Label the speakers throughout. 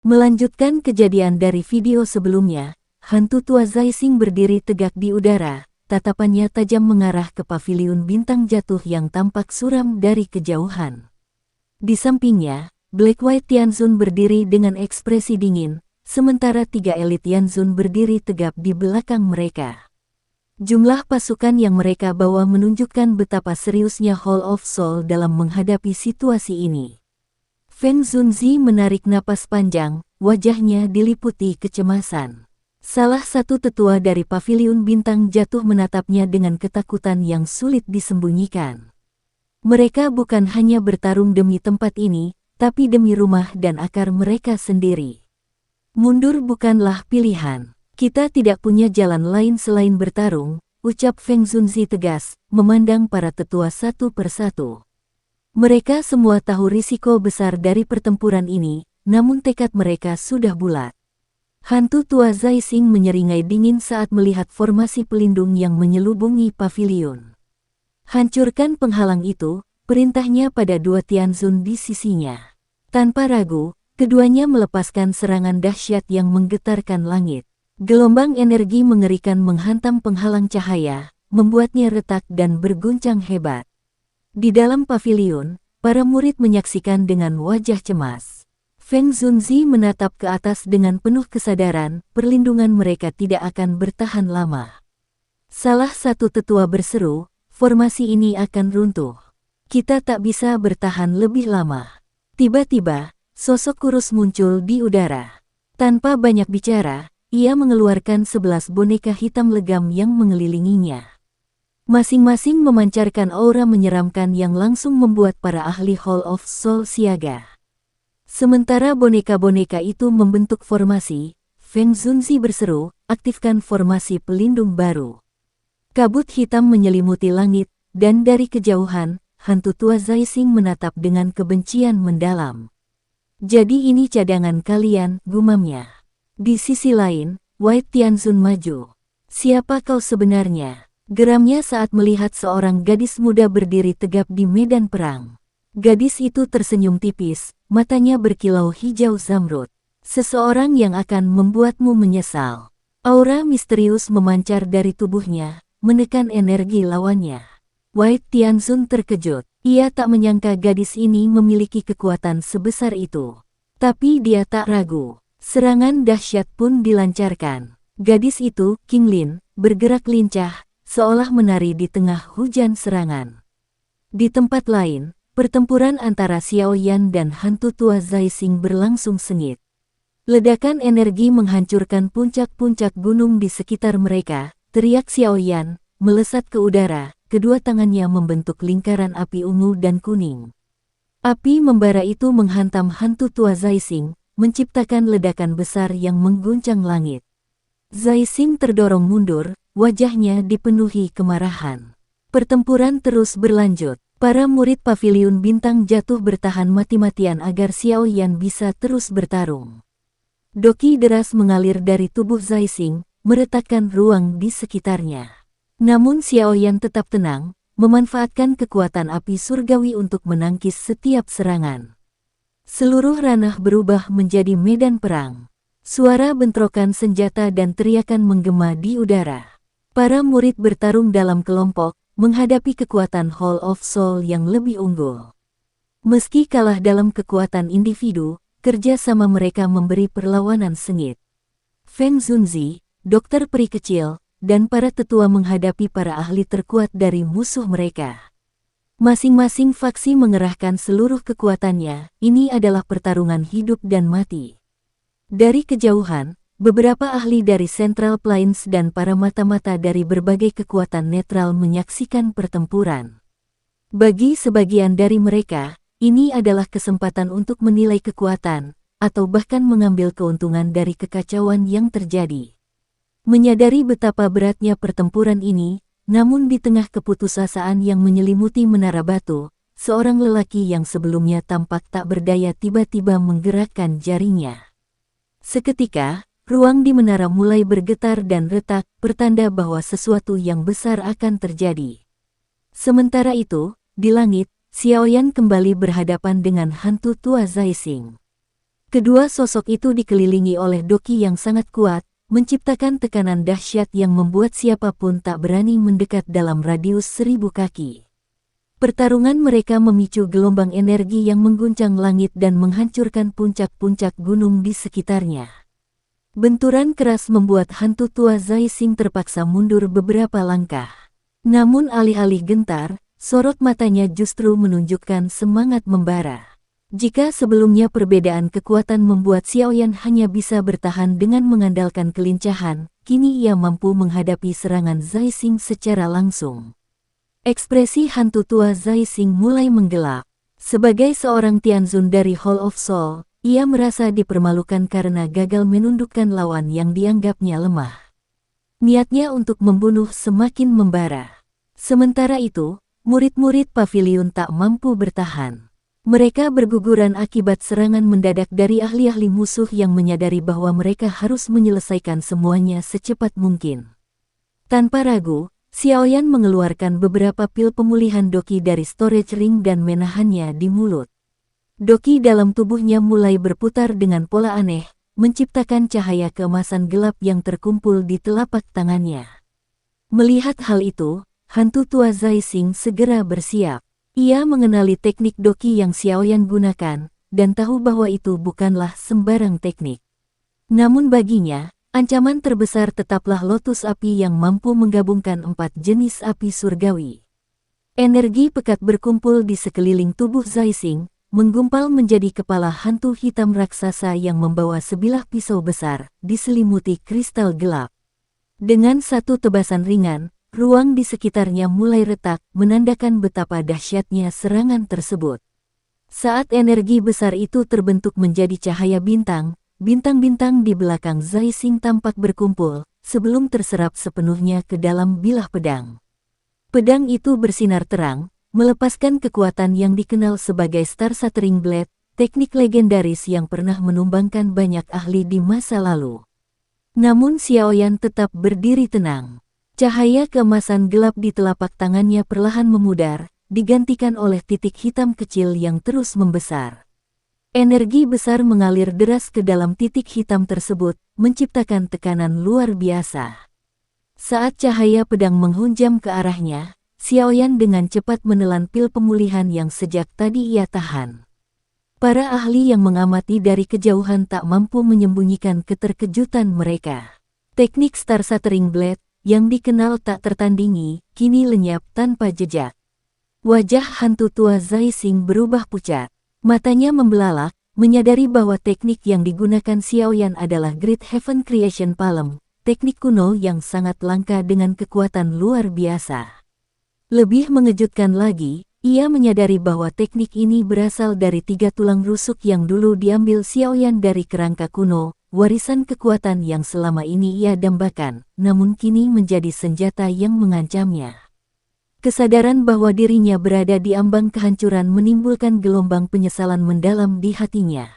Speaker 1: Melanjutkan kejadian dari video sebelumnya, hantu tua Zaising berdiri tegak di udara, tatapannya tajam mengarah ke paviliun bintang jatuh yang tampak suram dari kejauhan. Di sampingnya, Black White Tianzun berdiri dengan ekspresi dingin, sementara 3 elit Tianzun berdiri tegap di belakang mereka. Jumlah pasukan yang mereka bawa menunjukkan betapa seriusnya Hall of Soul dalam menghadapi situasi ini. Feng Zunzi menarik napas panjang, wajahnya diliputi kecemasan. Salah satu tetua dari paviliun bintang jatuh menatapnya dengan ketakutan yang sulit disembunyikan. Mereka bukan hanya bertarung demi tempat ini, tapi demi rumah dan akar mereka sendiri. Mundur bukanlah pilihan. Kita tidak punya jalan lain selain bertarung, ucap Feng Zunzi tegas, memandang para tetua satu persatu. Mereka semua tahu risiko besar dari pertempuran ini, namun tekad mereka sudah bulat. Hantu tua Zaising menyeringai dingin saat melihat formasi pelindung yang menyelubungi paviliun. Hancurkan penghalang itu, perintahnya pada 2 Tianzun di sisinya. Tanpa ragu, keduanya melepaskan serangan dahsyat yang menggetarkan langit. Gelombang energi mengerikan menghantam penghalang cahaya, membuatnya retak dan berguncang hebat. Di dalam paviliun, para murid menyaksikan dengan wajah cemas. Feng Zunzi menatap ke atas dengan penuh kesadaran, perlindungan mereka tidak akan bertahan lama. Salah satu tetua berseru, formasi ini akan runtuh. Kita tak bisa bertahan lebih lama. Tiba-tiba, sosok kurus muncul di udara. Tanpa banyak bicara, ia mengeluarkan 11 boneka hitam legam yang mengelilinginya. Masing-masing memancarkan aura menyeramkan yang langsung membuat para ahli Hall of Soul siaga. Sementara boneka-boneka itu membentuk formasi, Feng Zunzi berseru, aktifkan formasi pelindung baru. Kabut hitam menyelimuti langit, dan dari kejauhan, hantu tua Zaising menatap dengan kebencian mendalam. Jadi ini cadangan kalian, gumamnya. Di sisi lain, White Tianzun maju. Siapa kau sebenarnya? Geramnya saat melihat seorang gadis muda berdiri tegap di medan perang. Gadis itu tersenyum tipis, matanya berkilau hijau zamrud. Seseorang yang akan membuatmu menyesal. Aura misterius memancar dari tubuhnya, menekan energi lawannya. White Tianzun terkejut. Ia tak menyangka gadis ini memiliki kekuatan sebesar itu. Tapi dia tak ragu. Serangan dahsyat pun dilancarkan. Gadis itu, King Lin, bergerak lincah, seolah menari di tengah hujan serangan. Di tempat lain, pertempuran antara Xiao Yan dan hantu tua Zaising berlangsung sengit. Ledakan energi menghancurkan puncak-puncak gunung di sekitar mereka, teriak Xiao Yan, melesat ke udara, kedua tangannya membentuk lingkaran api ungu dan kuning. Api membara itu menghantam hantu tua Zaising, menciptakan ledakan besar yang mengguncang langit. Zaising terdorong mundur, wajahnya dipenuhi kemarahan. Pertempuran terus berlanjut. Para murid paviliun bintang jatuh bertahan mati-matian agar Xiao Yan bisa terus bertarung. Doki deras mengalir dari tubuh Zaising, meretakkan ruang di sekitarnya. Namun Xiao Yan tetap tenang, memanfaatkan kekuatan api surgawi untuk menangkis setiap serangan. Seluruh ranah berubah menjadi medan perang. Suara bentrokan senjata dan teriakan menggema di udara. Para murid bertarung dalam kelompok, menghadapi kekuatan Hall of Soul yang lebih unggul. Meski kalah dalam kekuatan individu, kerja sama mereka memberi perlawanan sengit. Feng Zunzi, dokter peri kecil, dan para tetua menghadapi para ahli terkuat dari musuh mereka. Masing-masing faksi mengerahkan seluruh kekuatannya, ini adalah pertarungan hidup dan mati. Dari kejauhan, beberapa ahli dari Central Plains dan para mata-mata dari berbagai kekuatan netral menyaksikan pertempuran. Bagi sebagian dari mereka, ini adalah kesempatan untuk menilai kekuatan, atau bahkan mengambil keuntungan dari kekacauan yang terjadi. Menyadari betapa beratnya pertempuran ini, namun di tengah keputusasaan yang menyelimuti menara batu, seorang lelaki yang sebelumnya tampak tak berdaya tiba-tiba menggerakkan jarinya. Seketika, ruang di menara mulai bergetar dan retak, pertanda bahwa sesuatu yang besar akan terjadi. Sementara itu, di langit, Xiao Yan kembali berhadapan dengan hantu tua Zaising. Kedua sosok itu dikelilingi oleh doki yang sangat kuat, menciptakan tekanan dahsyat yang membuat siapapun tak berani mendekat dalam radius 1000 kaki. Pertarungan mereka memicu gelombang energi yang mengguncang langit dan menghancurkan puncak-puncak gunung di sekitarnya. Benturan keras membuat hantu tua Zai Xing terpaksa mundur beberapa langkah. Namun alih-alih gentar, sorot matanya justru menunjukkan semangat membara. Jika sebelumnya perbedaan kekuatan membuat Xiaoyan hanya bisa bertahan dengan mengandalkan kelincahan, kini ia mampu menghadapi serangan Zai Xing secara langsung. Ekspresi hantu tua Zai Xing mulai menggelap. Sebagai seorang Tianzun dari Hall of Soul, ia merasa dipermalukan karena gagal menundukkan lawan yang dianggapnya lemah. Niatnya untuk membunuh semakin membara. Sementara itu, murid-murid pavilion tak mampu bertahan. Mereka berguguran akibat serangan mendadak dari ahli-ahli musuh yang menyadari bahwa mereka harus menyelesaikan semuanya secepat mungkin. Tanpa ragu, Xiaoyan mengeluarkan beberapa pil pemulihan doki dari storage ring dan menahannya di mulut. Doki dalam tubuhnya mulai berputar dengan pola aneh, menciptakan cahaya keemasan gelap yang terkumpul di telapak tangannya. Melihat hal itu, hantu tua Zai Xing segera bersiap. Ia mengenali teknik doki yang Xiaoyan gunakan, dan tahu bahwa itu bukanlah sembarang teknik. Namun baginya, ancaman terbesar tetaplah lotus api yang mampu menggabungkan 4 jenis api surgawi. Energi pekat berkumpul di sekeliling tubuh Zai Xing, menggumpal menjadi kepala hantu hitam raksasa yang membawa sebilah pisau besar, diselimuti kristal gelap. Dengan satu tebasan ringan, ruang di sekitarnya mulai retak, menandakan betapa dahsyatnya serangan tersebut. Saat energi besar itu terbentuk menjadi cahaya bintang, bintang-bintang di belakang Zai Xing tampak berkumpul, sebelum terserap sepenuhnya ke dalam bilah pedang. Pedang itu bersinar terang, melepaskan kekuatan yang dikenal sebagai Star Shattering Blade, teknik legendaris yang pernah menumbangkan banyak ahli di masa lalu. Namun Xiaoyan tetap berdiri tenang. Cahaya keemasan gelap di telapak tangannya perlahan memudar, digantikan oleh titik hitam kecil yang terus membesar. Energi besar mengalir deras ke dalam titik hitam tersebut, menciptakan tekanan luar biasa. Saat cahaya pedang menghunjam ke arahnya, Xiaoyan dengan cepat menelan pil pemulihan yang sejak tadi ia tahan. Para ahli yang mengamati dari kejauhan tak mampu menyembunyikan keterkejutan mereka. Teknik Star Shattering Blade, yang dikenal tak tertandingi, kini lenyap tanpa jejak. Wajah hantu tua Zai Xing berubah pucat. Matanya membelalak, menyadari bahwa teknik yang digunakan Xiaoyan adalah Great Heaven Creation Palm, teknik kuno yang sangat langka dengan kekuatan luar biasa. Lebih mengejutkan lagi, ia menyadari bahwa teknik ini berasal dari 3 tulang rusuk yang dulu diambil Xiaoyan dari kerangka kuno, warisan kekuatan yang selama ini ia dambakan, namun kini menjadi senjata yang mengancamnya. Kesadaran bahwa dirinya berada di ambang kehancuran menimbulkan gelombang penyesalan mendalam di hatinya.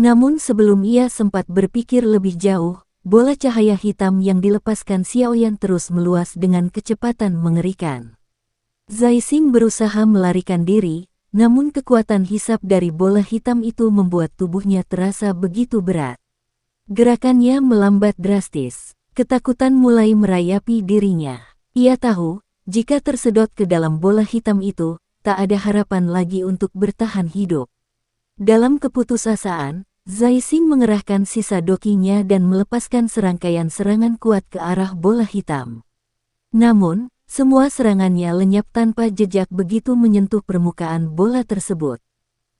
Speaker 1: Namun sebelum ia sempat berpikir lebih jauh, bola cahaya hitam yang dilepaskan Xiaoyan terus meluas dengan kecepatan mengerikan. Zai Xing berusaha melarikan diri, namun kekuatan hisap dari bola hitam itu membuat tubuhnya terasa begitu berat. Gerakannya melambat drastis. Ketakutan mulai merayapi dirinya. Ia tahu, jika tersedot ke dalam bola hitam itu, tak ada harapan lagi untuk bertahan hidup. Dalam keputusasaan, Zai Xing mengerahkan sisa dokinya dan melepaskan serangkaian serangan kuat ke arah bola hitam. Namun, semua serangannya lenyap tanpa jejak begitu menyentuh permukaan bola tersebut.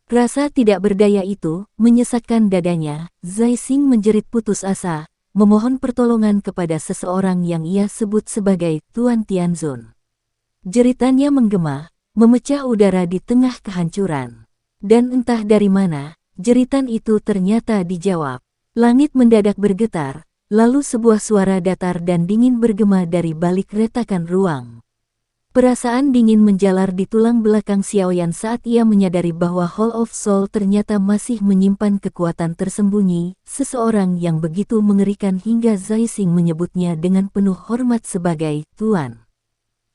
Speaker 1: Rasa tidak berdaya itu menyesakkan dadanya. Zai Xing menjerit putus asa, memohon pertolongan kepada seseorang yang ia sebut sebagai Tuan Tianzun. Jeritannya menggema, memecah udara di tengah kehancuran. Dan entah dari mana, jeritan itu ternyata dijawab. Langit mendadak bergetar, lalu sebuah suara datar dan dingin bergema dari balik retakan ruang. Perasaan dingin menjalar di tulang belakang Xiaoyan saat ia menyadari bahwa Hall of Soul ternyata masih menyimpan kekuatan tersembunyi, seseorang yang begitu mengerikan hingga Zai Xing menyebutnya dengan penuh hormat sebagai Tuan.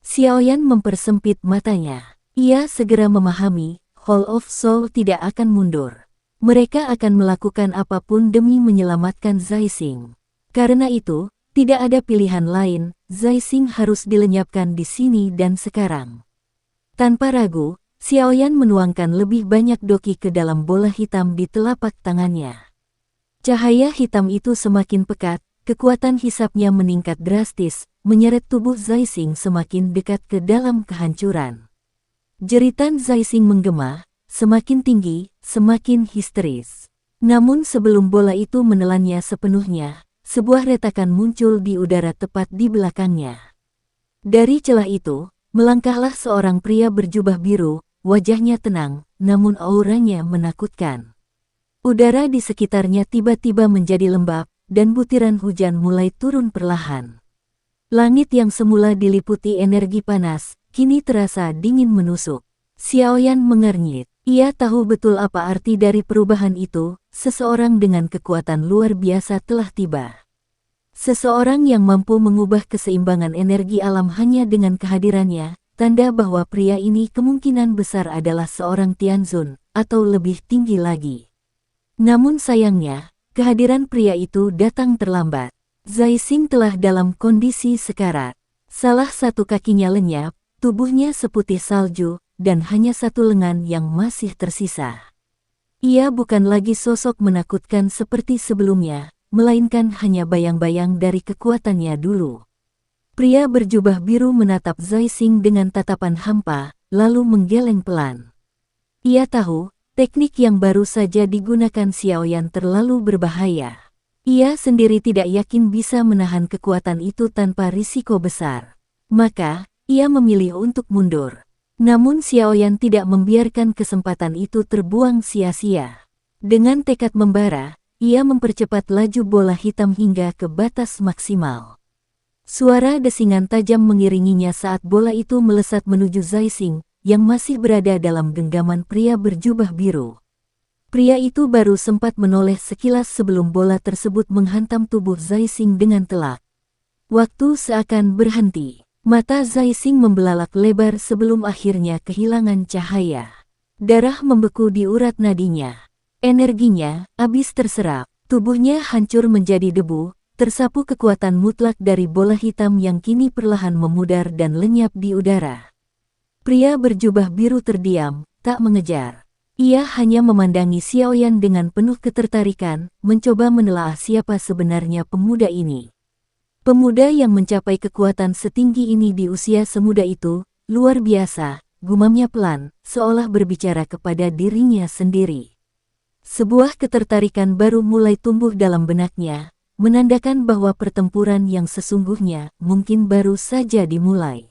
Speaker 1: Xiaoyan mempersempit matanya. Ia segera memahami, Hall of Soul tidak akan mundur. mereka akan melakukan apapun demi menyelamatkan Zaising. Karena itu, tidak ada pilihan lain, Zaising harus dilenyapkan di sini dan sekarang. Tanpa ragu, Xiaoyan menuangkan lebih banyak doki ke dalam bola hitam di telapak tangannya. Cahaya hitam itu semakin pekat, kekuatan hisapnya meningkat drastis, menyeret tubuh Zaising semakin dekat ke dalam kehancuran. Jeritan Zaising menggema, semakin tinggi, semakin histeris. Namun sebelum bola itu menelannya sepenuhnya, sebuah retakan muncul di udara tepat di belakangnya. Dari celah itu, melangkahlah seorang pria berjubah biru, wajahnya tenang, namun auranya menakutkan. Udara di sekitarnya tiba-tiba menjadi lembab, dan butiran hujan mulai turun perlahan. Langit yang semula diliputi energi panas, kini terasa dingin menusuk. Xiaoyan mengernyit. Ia tahu betul apa arti dari perubahan itu, seseorang dengan kekuatan luar biasa telah tiba. Seseorang yang mampu mengubah keseimbangan energi alam hanya dengan kehadirannya, tanda bahwa pria ini kemungkinan besar adalah seorang Tianzun, atau lebih tinggi lagi. Namun sayangnya, kehadiran pria itu datang terlambat. Zaising telah dalam kondisi sekarat. Salah satu kakinya lenyap, tubuhnya seputih salju, dan hanya satu lengan yang masih tersisa. Ia bukan lagi sosok menakutkan seperti sebelumnya, melainkan hanya bayang-bayang dari kekuatannya dulu. Pria berjubah biru menatap Zaising dengan tatapan hampa, lalu menggeleng pelan. Ia tahu, teknik yang baru saja digunakan Xiaoyan terlalu berbahaya. Ia sendiri tidak yakin bisa menahan kekuatan itu tanpa risiko besar. Maka, ia memilih untuk mundur. Namun Xiaoyan tidak membiarkan kesempatan itu terbuang sia-sia. Dengan tekad membara, ia mempercepat laju bola hitam hingga ke batas maksimal. Suara desingan tajam mengiringinya saat bola itu melesat menuju Zaising, yang masih berada dalam genggaman pria berjubah biru. Pria itu baru sempat menoleh sekilas sebelum bola tersebut menghantam tubuh Zaising dengan telak. Waktu seakan berhenti. Mata Zaising membelalak lebar sebelum akhirnya kehilangan cahaya. Darah membeku di urat nadinya. Energinya habis terserap. Tubuhnya hancur menjadi debu, tersapu kekuatan mutlak dari bola hitam yang kini perlahan memudar dan lenyap di udara. Pria berjubah biru terdiam, tak mengejar. Ia hanya memandangi Xiaoyan dengan penuh ketertarikan, mencoba menelaah siapa sebenarnya pemuda ini. Pemuda yang mencapai kekuatan setinggi ini di usia semuda itu, luar biasa, gumamnya pelan, seolah berbicara kepada dirinya sendiri. Sebuah ketertarikan baru mulai tumbuh dalam benaknya, menandakan bahwa pertempuran yang sesungguhnya mungkin baru saja dimulai.